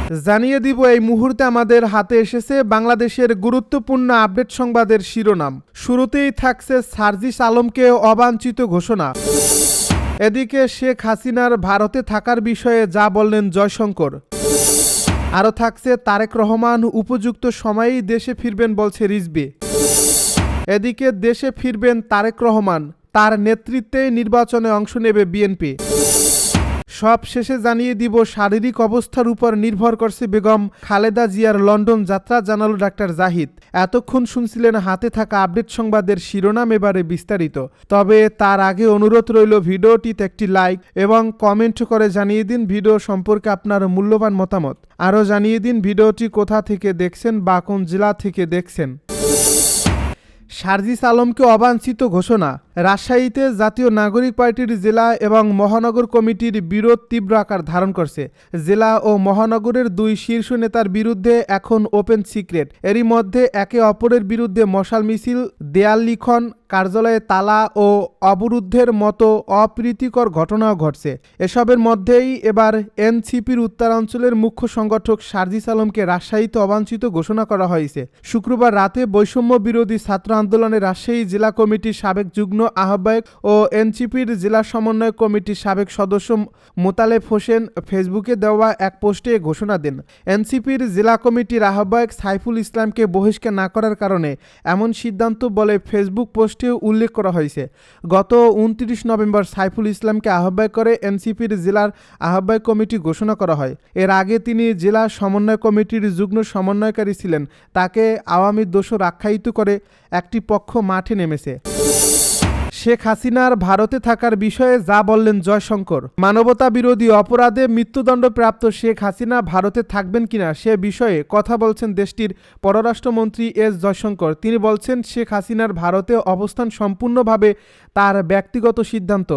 জানিয়ে দিব এই মুহূর্তে আমাদের হাতে এসেছে বাংলাদেশের গুরুত্বপূর্ণ আপডেট সংবাদের শিরোনাম। শুরুতেই থাকছে সার্জিস আলমকে অবাঞ্ছিত ঘোষণা। এদিকে শেখ হাসিনার ভারতে থাকার বিষয়ে যা বললেন জয়শঙ্কর। আরও থাকছে তারেক রহমান উপযুক্ত সময়েই দেশে ফিরবেন বলছে রিজভী। এদিকে দেশে ফিরবেন তারেক রহমান, তার নেতৃত্বে নির্বাচনে অংশ নেবে বিএনপি। সব শেষে জানিয়ে দিব শারীরিক অবস্থার উপর নির্ভর করছে বেগম খালেদা জিয়ার লন্ডন যাত্রা, জানালো ডাক্তার জাহিদ। এতক্ষণ শুনছিলেন হাতে থাকা আপডেট সংবাদের শিরোনাম, এবারে বিস্তারিত। তবে তার আগে অনুরোধ রইল ভিডিওটিতে একটি লাইক এবং কমেন্ট করে জানিয়ে দিন ভিডিও সম্পর্কে আপনার মূল্যবান মতামত। আরও জানিয়ে দিন ভিডিওটি কোথা থেকে দেখছেন বা কোন জেলা থেকে দেখছেন। সার্জিস আলমকে অবাঞ্ছিত ঘোষণা। রাজশাহীতে জাতীয় নাগরিক পার্টির জেলা এবং মহানগর কমিটির বিরোধ তীব্র আকার ধারণ করছে। জেলা ও মহানগরের দুই শীর্ষ নেতার বিরুদ্ধে এখন ওপেন সিক্রেট। এরই মধ্যে একে অপরের বিরুদ্ধে মশাল মিছিল, দেয়াল লিখন, কার্যালয়ে তালা ও অবরুদ্ধের মতো অপ্রীতিকর ঘটনাও ঘটছে। এসবের মধ্যেই এবার এনসিপির উত্তরাঞ্চলের মুখ্য সংগঠক সার্জিস আলমকে রাজশাহীতে অবাঞ্ছিত ঘোষণা করা হয়েছে। শুক্রবার রাতে বৈষম্য বিরোধী ছাত্র আন্দোলনে রাজশাহী জেলা কমিটির সাবেক যুগ্ম আহ্বায়ক ও এনসিপির জেলা সমন্বয় কমিটির সাবেক সদস্য মোতালেব হোসেন ফেসবুকে দেওয়া এক পোস্টে ঘোষণা দেন। এনসিপির জেলা কমিটির আহ্বায়ক সাইফুল ইসলামকে বহিষ্কার না করার কারণে এমন সিদ্ধান্ত বলে ফেসবুক পোস্টে উল্লেখ করা হয়েছে। গত 29 নভেম্বর সাইফুল ইসলামকে আহ্বায়ক করে এনসিপির জেলার আহ্বায়ক কমিটি ঘোষণা করা হয়। এর আগে তিনি জেলা সমন্বয় কমিটির যুগ্ম সমন্বয়কারী ছিলেন। তাকে আওয়ামী দোসর আখ্যায়িত করে একটি পক্ষ মাঠে নেমেছে। শেখ হাসিনার ভারতে থাকার বিষয়ে যা বললেন জয়শঙ্কর। মানবতা বিরোধী অপরাধে মৃত্যুদণ্ডপ্রাপ্ত শেখ হাসিনা ভারতে থাকবেন কিনা সে বিষয়ে কথা বলছেন দেশটির পররাষ্ট্রমন্ত্রী এস জয়শঙ্কর। তিনি বলছেন, শেখ হাসিনার ভারতে অবস্থান সম্পূর্ণভাবে তার ব্যক্তিগত সিদ্ধান্ত।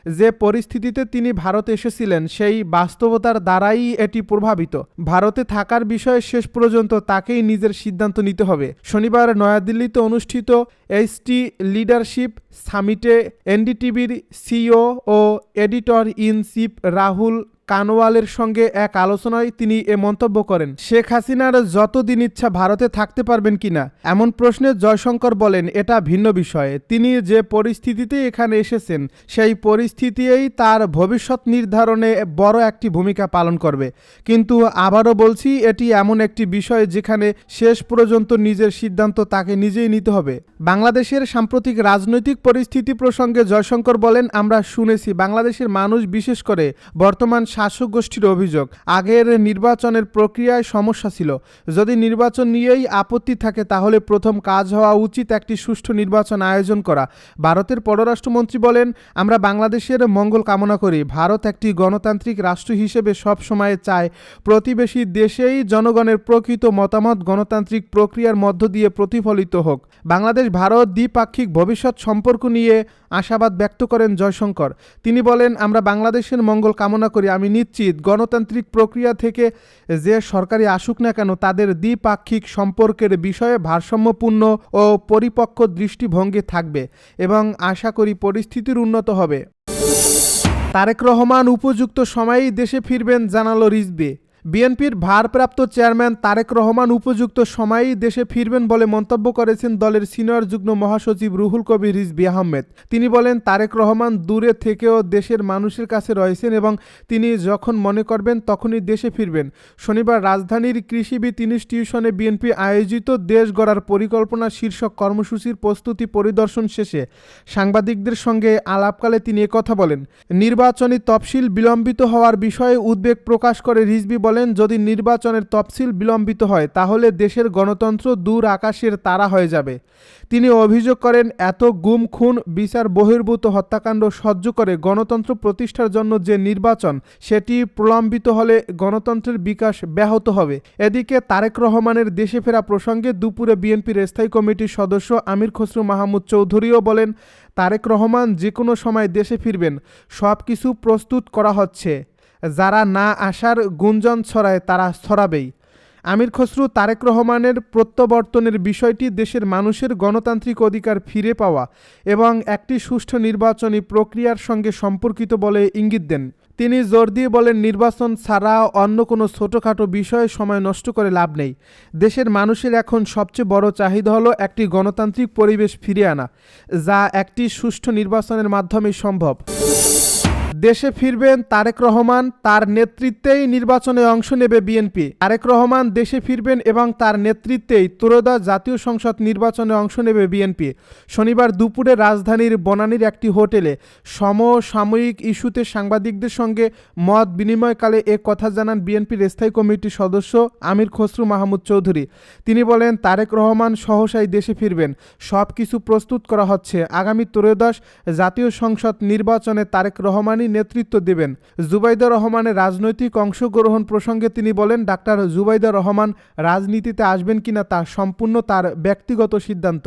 যে পরিস্থিতিতে তিনি ভারতে এসেছিলেন সেই বাস্তবতার দ্বারাই এটি প্রভাবিত। ভারতে থাকার বিষয়ে শেষ পর্যন্ত তাকেই নিজের সিদ্ধান্ত নিতে হবে। শনিবার নয়াদিল্লিতে অনুষ্ঠিত এইচটি লিডারশিপ সামিটে এনডিটিভির সিইও ও এডিটর ইন চিফ রাহুল কানওয়ালের সঙ্গে এক আলোচনায় তিনি এ মন্তব্য করেন। শেখ হাসিনার যতদিন ইচ্ছা ভারতে থাকতে পারবেন কিনা এমন প্রশ্নে জয়শঙ্কর বলেন, এটা ভিন্ন বিষয়। তিনি যে পরিস্থিতিতে এখানে এসেছেন সেই পরিস্থিতিই তার ভবিষ্যৎ নির্ধারণে বড় একটি ভূমিকা পালন করবে। কিন্তু আবারও বলছি, এটি এমন একটি বিষয় যেখানে শেষ পর্যন্ত নিজের সিদ্ধান্ত তাকে নিজেই নিতে হবে। বাংলাদেশের সাম্প্রতিক রাজনৈতিক পরিস্থিতি প্রসঙ্গে জয়শঙ্কর বলেন, আমরা শুনেছি বাংলাদেশের মানুষ, বিশেষ করে বর্তমান শাসক গোষ্ঠীর অভিযোগ, আগের নির্বাচনের প্রক্রিয়ায় সমস্যা ছিল। যদি নির্বাচন নিয়েই আপত্তি থাকে তাহলে প্রথম কাজ হওয়া উচিত একটি সুষ্ঠু নির্বাচন আয়োজন করা। ভারতের পররাষ্ট্রমন্ত্রী বলেন, আমরা বাংলাদেশের মঙ্গল কামনা করি। ভারত একটি গণতান্ত্রিক রাষ্ট্র হিসেবে সব সময় চায় প্রতিবেশী দেশেই জনগণের প্রকৃত মতামত গণতান্ত্রিক প্রক্রিয়ার মধ্য দিয়ে প্রতিফলিত হোক। বাংলাদেশ ভারত দ্বিপাক্ষিক ভবিষ্যৎ সম্পর্ক নিয়ে আশাবাদ ব্যক্ত করেন জয়শঙ্কর। তিনি বলেন, আমরা বাংলাদেশের মঙ্গল কামনা করি। আমি নিশ্চিত গণতান্ত্রিক প্রক্রিয়া থেকে যে সরকারি আসুক না কেন তাদের দ্বিপাক্ষিক সম্পর্কের বিষয়ে ভারসাম্যপূর্ণ ও পরিপক্ক দৃষ্টিভঙ্গি থাকবে এবং আশা করি পরিস্থিতির উন্নত হবে। তারেক রহমান উপযুক্ত সময়েই দেশে ফিরবেন, জানালো রিজভী। বিএনপির ভারপ্রাপ্ত চেয়ারম্যান তারেক রহমান উপযুক্ত সময়েই দেশে ফিরবেন বলে মন্তব্য করেছেন দলের সিনিয়র যুগ্ম মহাসচিব রুহুল কবির রিজভী আহমেদ। তিনি বলেন, তারেক রহমান দূরে থেকেও দেশের মানুষের কাছে রয়েছেন এবং তিনি যখন মনে করবেন তখনই দেশে ফিরবেন। শনিবার রাজধানীর কৃষিবিদ ইনস্টিটিউশনে বিএনপি আয়োজিত দেশ গড়ার পরিকল্পনা শীর্ষক কর্মসূচির প্রস্তুতি পরিদর্শন শেষে সাংবাদিকদের সঙ্গে আলাপকালে তিনি একথা বলেন। নির্বাচনী তফসিল বিলম্বিত হওয়ার বিষয়ে উদ্বেগ প্রকাশ করে রিজভী বলেন, যদি নির্বাচনের তফসিল বিলম্বিত হয় তাহলে দেশের গণতন্ত্র দূর আকাশের তারা হয়ে যাবে। তিনি অভিযোগ করেন, এত গুম খুন বিচার বহির্ভূত হত্যাকাণ্ড সহ্য করে গণতন্ত্র প্রতিষ্ঠার জন্য যে নির্বাচন সেটি প্রলম্বিত হলে গণতন্ত্রের বিকাশ ব্যাহত হবে। এদিকে তারেক রহমানের দেশে ফেরা প্রসঙ্গে দুপুরে বিএনপির স্থায়ী কমিটির সদস্য আমির খসরু মাহমুদ চৌধুরীও বলেন, তারেক রহমান যে কোনো সময় দেশে ফিরবেন, সব কিছু প্রস্তুত করা হচ্ছে। যারা না আসার গুঞ্জন ছড়ায় তারা ছড়াবেই। আমির খসরু তারেক রহমানের প্রত্যাবর্তনের বিষয়টি দেশের মানুষের গণতান্ত্রিক অধিকার ফিরে পাওয়া এবং একটি সুষ্ঠু নির্বাচনী প্রক্রিয়ার সঙ্গে সম্পর্কিত বলে ইঙ্গিত দেন। তিনি জোর দিয়ে বলেন, নির্বাচন ছাড়া অন্য কোনো ছোটোখাটো বিষয়ে সময় নষ্ট করে লাভ নেই। দেশের মানুষের এখন সবচেয়ে বড় চাহিদা হলো একটি গণতান্ত্রিক পরিবেশ ফিরিয়ে আনা, যা একটি সুষ্ঠু নির্বাচনের মাধ্যমেই সম্ভব। দেশে ফিরবেন তারেক রহমান, তার নেতৃত্বেই নির্বাচনে অংশ নেবে বিএনপি। তারেক রহমান দেশে ফিরবেন এবং তার নেতৃত্বেই ত্রয়োদশ জাতীয় সংসদ নির্বাচনে অংশ নেবে বিএনপি। শনিবার দুপুরে রাজধানীর বনানীর একটি হোটেলে সমসাময়িক ইস্যুতে সাংবাদিকদের সঙ্গে মত বিনিময়কালে এ কথা জানান বিএনপির স্থায়ী কমিটির সদস্য আমির খসরু মাহমুদ চৌধুরী। তিনি বলেন, তারেক রহমান সহসাই দেশে ফিরবেন, সব কিছু প্রস্তুত করা হচ্ছে। আগামী ত্রয়োদশ জাতীয় সংসদ নির্বাচনে তারেক রহমান নেতৃত্ব দেবেন। জুবাইদা রহমানের রাজনৈতিক অংশগ্রহণ প্রসঙ্গে তিনি বলেন, ডাক্তার জুবাইদা রহমান রাজনীতিতে আসবেন কিনা তা সম্পূর্ণ তার ব্যক্তিগত সিদ্ধান্ত।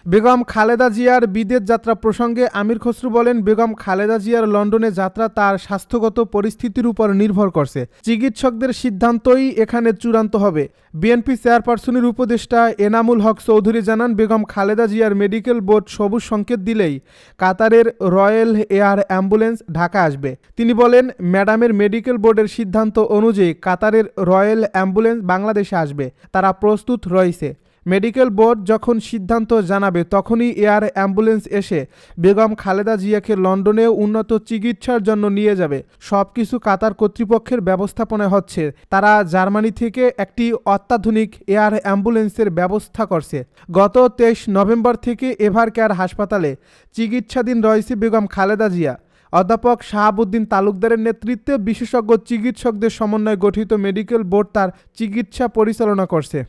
বেগম খালেদা জিয়ার বিদেশ যাত্রা প্রসঙ্গে আমির খসরু বলেন, বেগম খালেদা জিয়ার লন্ডনে যাত্রা তার স্বাস্থ্যগত পরিস্থিতির উপর নির্ভর করছে। চিকিৎসকদের সিদ্ধান্তই এখানে চূড়ান্ত হবে। বিএনপি চেয়ারপারসনের উপদেষ্টা এনামুল হক চৌধুরী জানান, বেগম খালেদা জিয়ার মেডিকেল বোর্ড সবুজ সংকেত দিলেই কাতারের রয়্যাল এয়ার অ্যাম্বুলেন্স ঢাকা আসবে। তিনি বলেন, ম্যাডামের মেডিকেল বোর্ডের সিদ্ধান্ত অনুযায়ী কাতারের রয়্যাল অ্যাম্বুলেন্স বাংলাদেশে আসবে, তারা প্রস্তুত রয়েছে। মেডিকেল বোর্ড যখন সিদ্ধান্ত জানাবে তখনই এয়ার অ্যাম্বুলেন্স এসে বেগম খালেদা জিয়াকে লন্ডনে উন্নত চিকিৎসার জন্য নিয়ে যাবে। সবকিছু কাতার কর্তৃপক্ষের ব্যবস্থাপনায় হচ্ছে। তারা জার্মানি থেকে একটি অত্যাধুনিক এয়ার অ্যাম্বুলেন্সের ব্যবস্থা করছে। গত 23 নভেম্বর থেকে এভারকেয়ার হাসপাতালে চিকিৎসাধীন রয়েছে বেগম খালেদা জিয়া। অধ্যাপক শাহাবুদ্দিন তালুকদারের নেতৃত্বে বিশেষজ্ঞ চিকিৎসকদের সমন্বয়ে গঠিত মেডিকেল বোর্ড তার চিকিৎসা পরিচালনা করছে।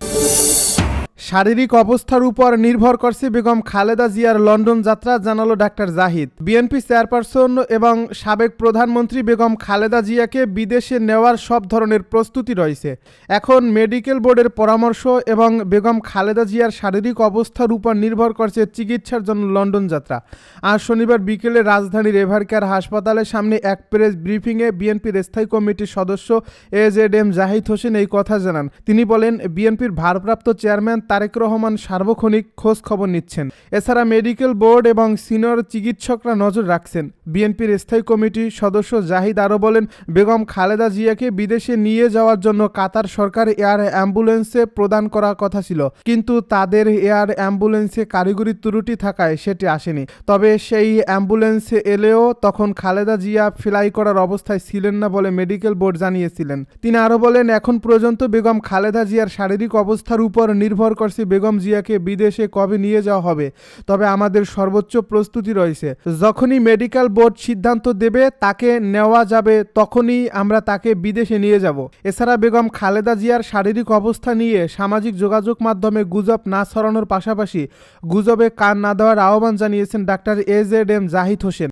শারীরিক অবস্থার উপর নির্ভর করছে বেগম খালেদা জিয়ার লন্ডন যাত্রা, জানালো ডাক্তার জাহিদ। বিএনপি চেয়ারপারসন এবং সাবেক প্রধানমন্ত্রী বেগম খালেদা জিয়াকে বিদেশে নেওয়ার সব ধরনের প্রস্তুতি রয়েছে। এখন মেডিকেল বোর্ডের পরামর্শ এবং বেগম খালেদা জিয়ার শারীরিক অবস্থার উপর নির্ভর করছে চিকিৎসার জন্য লন্ডন যাত্রা। আজ শনিবার বিকেলে রাজধানীর এভারকেয়ার হাসপাতালের সামনে এক প্রেস ব্রিফিংয়ে বিএনপির স্থায়ী কমিটির সদস্য এজেডএম জাহিদ হোসেন এই কথা জানান। তিনি বলেন, বিএনপির ভারপ্রাপ্ত চেয়ারম্যান তারেক রহমান সার্বক্ষণিক খোঁজ খবর নিচ্ছেন। এছাড়া মেডিকেল বোর্ড এবং সিনিয়র চিকিৎসকরা নজর রাখছেন। বিএনপির স্থায়ী কমিটির সদস্য জাহিদ আরও বলেন, বেগম খালেদা জিয়াকে বিদেশে নিয়ে যাওয়ার জন্য কাতার সরকার এয়ার অ্যাম্বুলেন্সে প্রদান করার কথা ছিল, কিন্তু তাদের এয়ার অ্যাম্বুলেন্সে কারিগরি ত্রুটি থাকায় সেটি আসেনি। তবে সেই অ্যাম্বুলেন্সে এলেও তখন খালেদা জিয়া ফ্লাই করার অবস্থায় ছিলেন না বলে মেডিকেল বোর্ড জানিয়েছিলেন। তিনি আরও বলেন, এখন পর্যন্ত বেগম খালেদা জিয়ার শারীরিক অবস্থার উপর নির্ভর করছে বেগম জিয়াকে বিদেশে কবে নিয়ে যাওয়া হবে। তবে আমাদের সর্বোচ্চ প্রস্তুতি রয়েছে। যখনই মেডিকেল বোর্ড সিদ্ধান্ত দেবে তাকে নেওয়া যাবে, তখনই আমরা তাকে বিদেশে নিয়ে যাব। এছাড়া বেগম খালেদা জিয়ার শারীরিক অবস্থা নিয়ে সামাজিক যোগাযোগ মাধ্যমে গুজব না ছড়ানোর পাশাপাশি গুজবে কান না দেওয়ার আহ্বান জানিয়েছেন ডাক্তার এজেডএম জাহিদ হোসেন।